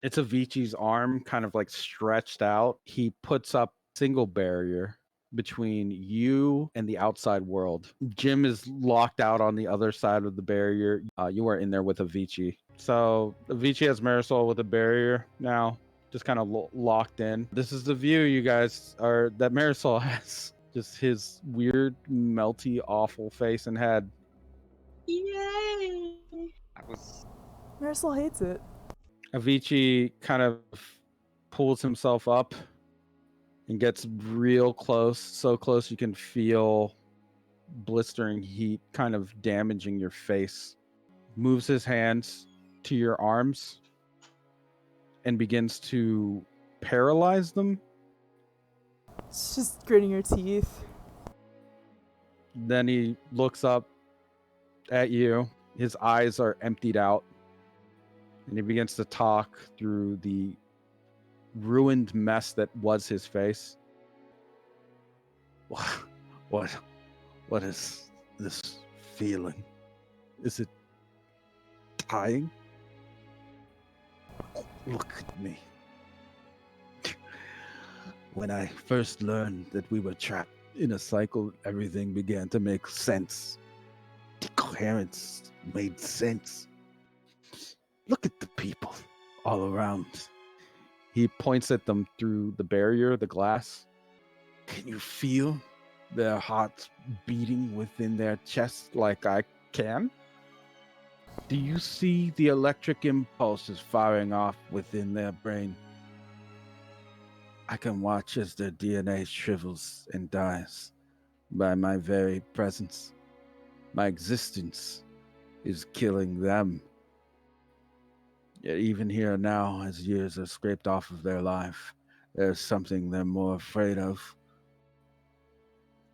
It's Avicii's arm kind of like stretched out. He puts up single barrier between you and the outside world. Jim is locked out on the other side of the barrier. You are in there with Avicii. So Avicii has Marisol with a barrier now, just kind of locked in. This is the view you guys are that Marisol has. Just his weird, melty, awful face and head. Yay! I was Marisol hates it. Avicii kind of pulls himself up and gets real close, so close you can feel blistering heat kind of damaging your face. Moves his hands to your arms and begins to paralyze them. She's just gritting her teeth. Then he looks up at you. His eyes are emptied out. And he begins to talk through the ruined mess that was his face. What is this feeling? Is it dying? Look at me. When I first learned that we were trapped in a cycle, everything began to make sense. The coherence made sense. Look at the people all around. He points at them through the barrier, the glass. Can you feel their hearts beating within their chest like I can? Do you see the electric impulses firing off within their brain? I can watch as their DNA shrivels and dies by my very presence. My existence is killing them. Yet even here now, as years are scraped off of their life, there's something they're more afraid of.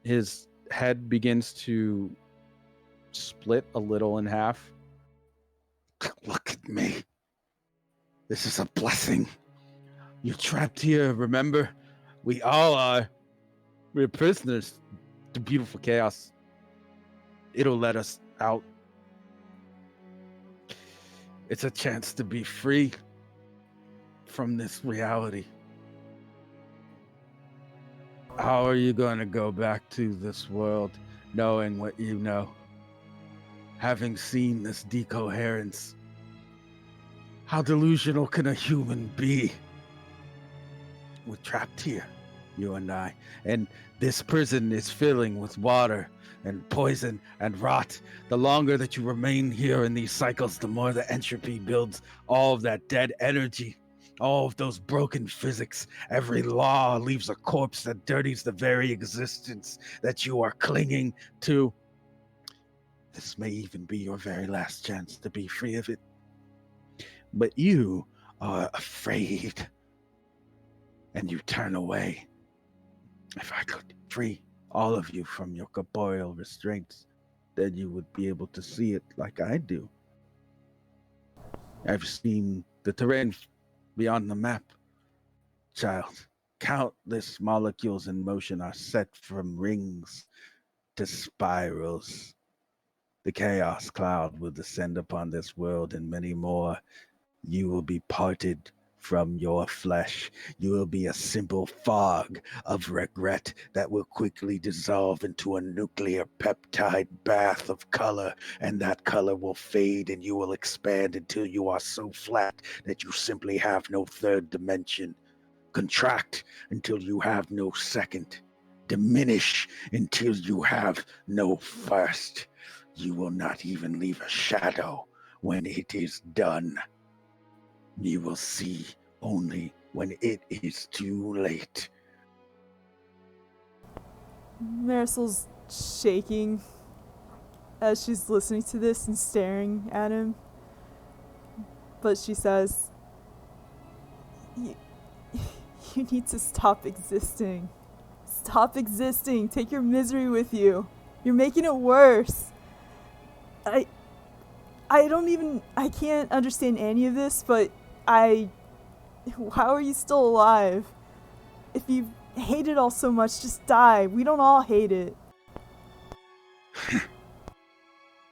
His head begins to split a little in half. Look at me. This is a blessing. You're trapped here, remember? We all are. We're prisoners. The beautiful chaos. It'll let us out. It's a chance to be free from this reality. How are you going to go back to this world knowing what you know? Having seen this decoherence? How delusional can a human be? We're trapped here, you and I, and this prison is filling with water and poison and rot. The longer that you remain here in these cycles, the more the entropy builds all of that dead energy, all of those broken physics. Every law leaves a corpse that dirties the very existence that you are clinging to. This may even be your very last chance to be free of it. But you are afraid, and you turn away. If I could free all of you from your corporeal restraints, then you would be able to see it like I do. I've seen the terrain beyond the map, child. Countless molecules in motion are set from rings to spirals. The chaos cloud will descend upon this world, and many more. You will be parted from your flesh. You will be a simple fog of regret that will quickly dissolve into a nuclear peptide bath of color, and that color will fade and you will expand until you are so flat that you simply have no third dimension. Contract until you have no second. Diminish until you have no first. You will not even leave a shadow when it is done. You will see only when it is too late. Marisol's shaking as she's listening to this and staring at him. But she says, you need to stop existing. Stop existing. Take your misery with you. You're making it worse. I can't understand any of this, but how are you still alive? If you hate it all so much, just die. We don't all hate it.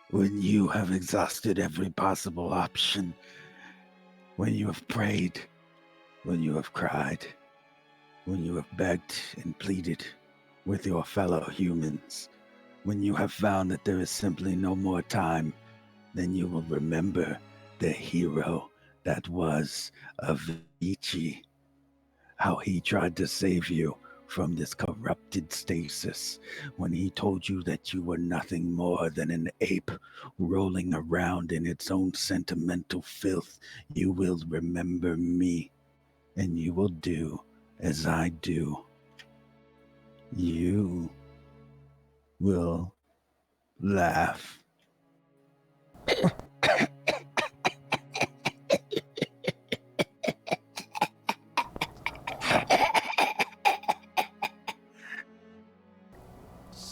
When you have exhausted every possible option, when you have prayed, when you have cried, when you have begged and pleaded with your fellow humans, when you have found that there is simply no more time, then you will remember the hero that was Avicii, how he tried to save you from this corrupted stasis when he told you that you were nothing more than an ape rolling around in its own sentimental filth. You will remember me, and you will do as I do. You will laugh.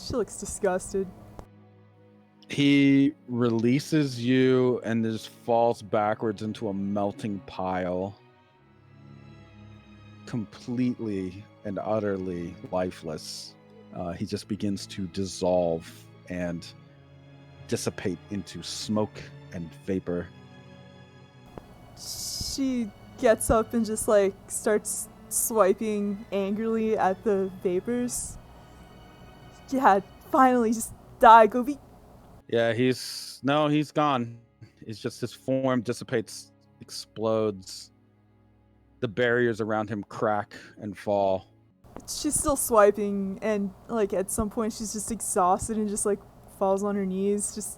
She looks disgusted. He releases you and just falls backwards into a melting pile, completely and utterly lifeless. He just begins to dissolve and dissipate into smoke and vapor. She gets up and just like starts swiping angrily at the vapors. Yeah, finally, just die, go be. Yeah, he's gone. It's just his form dissipates, explodes. The barriers around him crack and fall. She's still swiping, and like at some point she's just exhausted and just like falls on her knees, just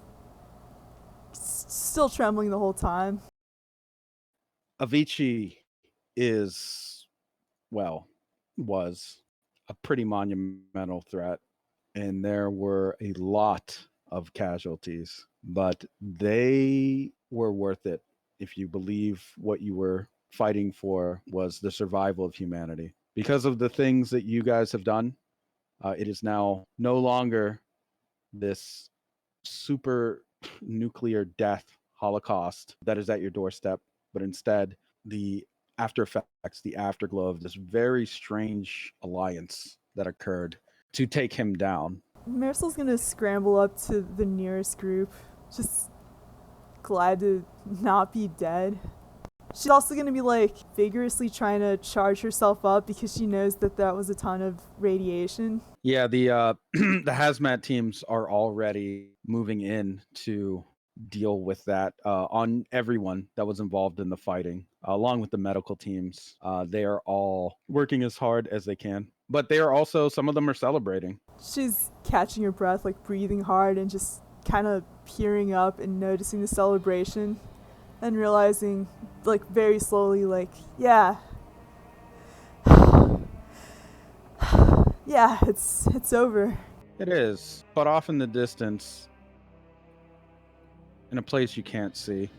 still trembling the whole time. Avicii is, well, was a pretty monumental threat, and there were a lot of casualties, but they were worth it if you believe what you were fighting for was the survival of humanity. Because of the things that you guys have done, it is now no longer this super nuclear death holocaust that is at your doorstep, but instead the after effects, the afterglow of this very strange alliance that occurred to take him down. Marisol's gonna scramble up to the nearest group, just glad to not be dead. She's also gonna be like vigorously trying to charge herself up because she knows that that was a ton of radiation. Yeah, the the hazmat teams are already moving in to deal with that on everyone that was involved in the fighting, along with the medical teams. They are all working as hard as they can, but they are also, some of them are celebrating. She's catching her breath, like breathing hard and just kind of peering up and noticing the celebration and realizing, like very slowly, like, yeah. Yeah, it's over. It is, but off in the distance, in a place you can't see,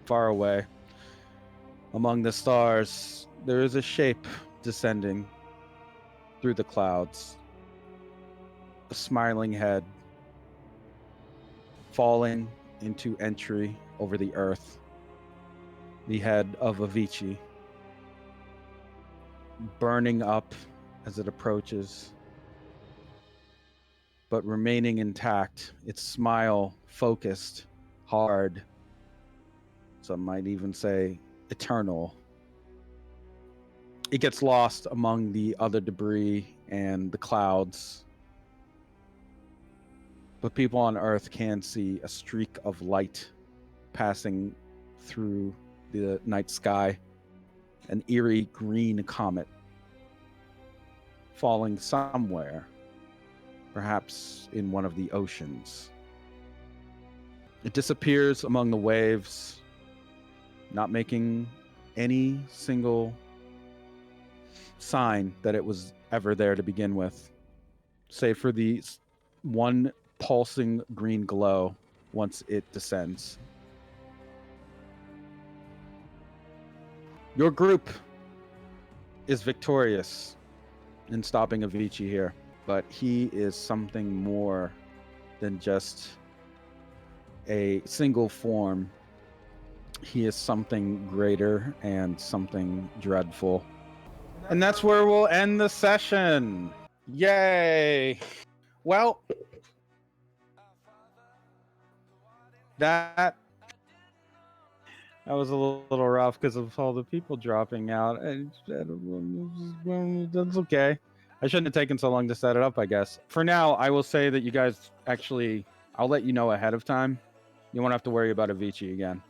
far away, among the stars, there is a shape descending through the clouds. A smiling head falling into entry over the earth. The head of Avicii burning up as it approaches, but remaining intact, its smile focused, hard, some might even say eternal. It gets lost among the other debris and the clouds, but people on Earth can see a streak of light passing through the night sky, an eerie green comet falling somewhere, perhaps in one of the oceans. It disappears among the waves, not making any single sign that it was ever there to begin with, save for the one pulsing green glow once it descends. Your group is victorious in stopping Avicii here, but he is something more than just a single form. He is something greater and something dreadful. And that's where we'll end the session. Yay! Well, that That was a little rough because of all the people dropping out. That's okay. I shouldn't have taken so long to set it up, I guess. For now, I will say that you guys actually, I'll let you know ahead of time. You won't have to worry about Avicii again.